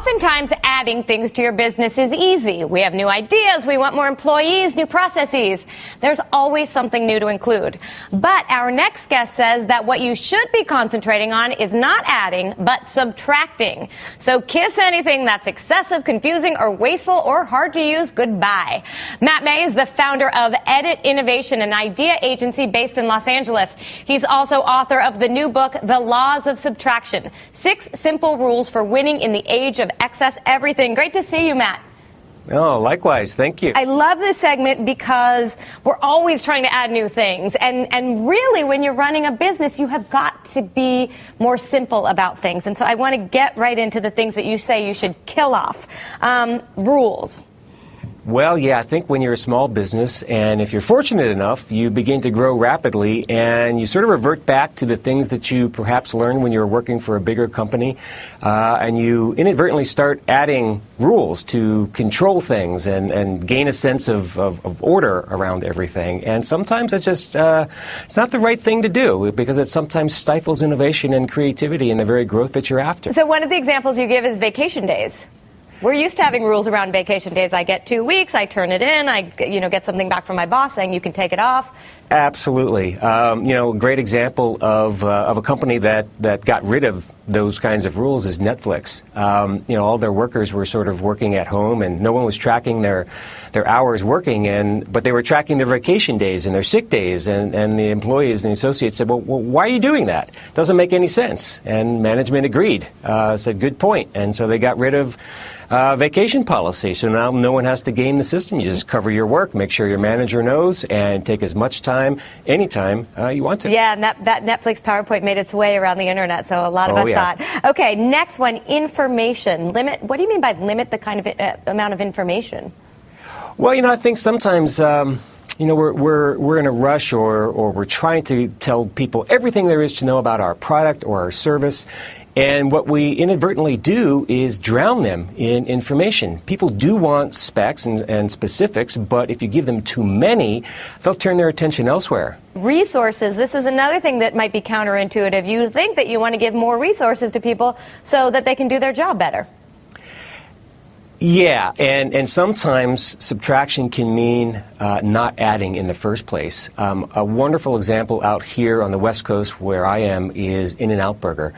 Oftentimes, adding things to your business is easy. We have new ideas, we want more employees, new processes. There's always something new to include. But our next guest says that what you should be concentrating on is not adding, but subtracting. So kiss anything that's excessive, confusing, or wasteful, or hard to use goodbye. Matt May is the founder of Edit Innovation, an idea agency based in Los Angeles. He's also author of the new book, The Laws of Subtraction: 6 Simple Rules for Winning in the Age of Excess Everything. Great to see you, Matt. Oh, likewise. Thank you. I love this segment because we're always trying to add new things. And really, when you're running a business, you have got to be more simple about things. And so I want to get right into the things that you say you should kill off. Rules. Well, yeah, I think when you're a small business, and if you're fortunate enough, you begin to grow rapidly, and you sort of revert back to the things that you perhaps learned when you were working for a bigger company, and you inadvertently start adding rules to control things and gain a sense of order around everything. And sometimes it's just it's not the right thing to do, because it sometimes stifles innovation and creativity and the very growth that you're after. So one of the examples you give is vacation days. We're used to having rules around vacation days. I get 2 weeks, I turn it in, I get something back from my boss saying you can take it off. Absolutely. A great example of a company that got rid of those kinds of rules is Netflix. All their workers were sort of working at home, and no one was tracking their hours working, but they were tracking their vacation days and their sick days, and the employees and the associates said, well, why are you doing that? It doesn't make any sense. And management agreed, said, good point. And so they got rid of vacation policy. So now no one has to game the system. You just cover your work, make sure your manager knows, and take as much time, anytime you want to. Yeah, and that Netflix PowerPoint made its way around the internet, so a lot of us saw it. Okay, next one, information. Limit. What do you mean by limit the kind of amount of information? Well, I think sometimes we're in a rush, or we're trying to tell people everything there is to know about our product or our service. And what we inadvertently do is drown them in information. People do want specs and specifics, but if you give them too many, they'll turn their attention elsewhere. Resources. This is another thing that might be counterintuitive. You think that you want to give more resources to people so that they can do their job better. Yeah, and sometimes subtraction can mean not adding in the first place. A wonderful example out here on the West Coast where I am is In-N-Out Burger.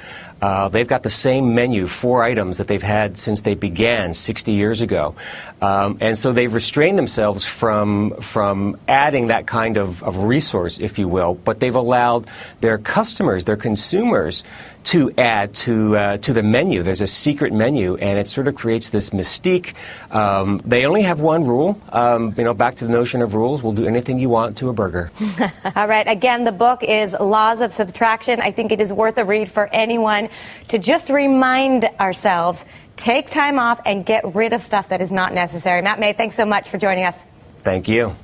They've got the same menu, 4 items that they've had since they began 60 years ago. And so they've restrained themselves from adding that kind of resource, if you will, but they've allowed their customers, their consumers, to add to the menu. There's a secret menu, and it sort of creates this mystique. They only have one rule. Back to the notion of rules. We'll do anything you want to a burger. All right. Again, the book is Laws of Subtraction. I think it is worth a read for anyone to just remind ourselves, take time off and get rid of stuff that is not necessary. Matt May, thanks so much for joining us. Thank you.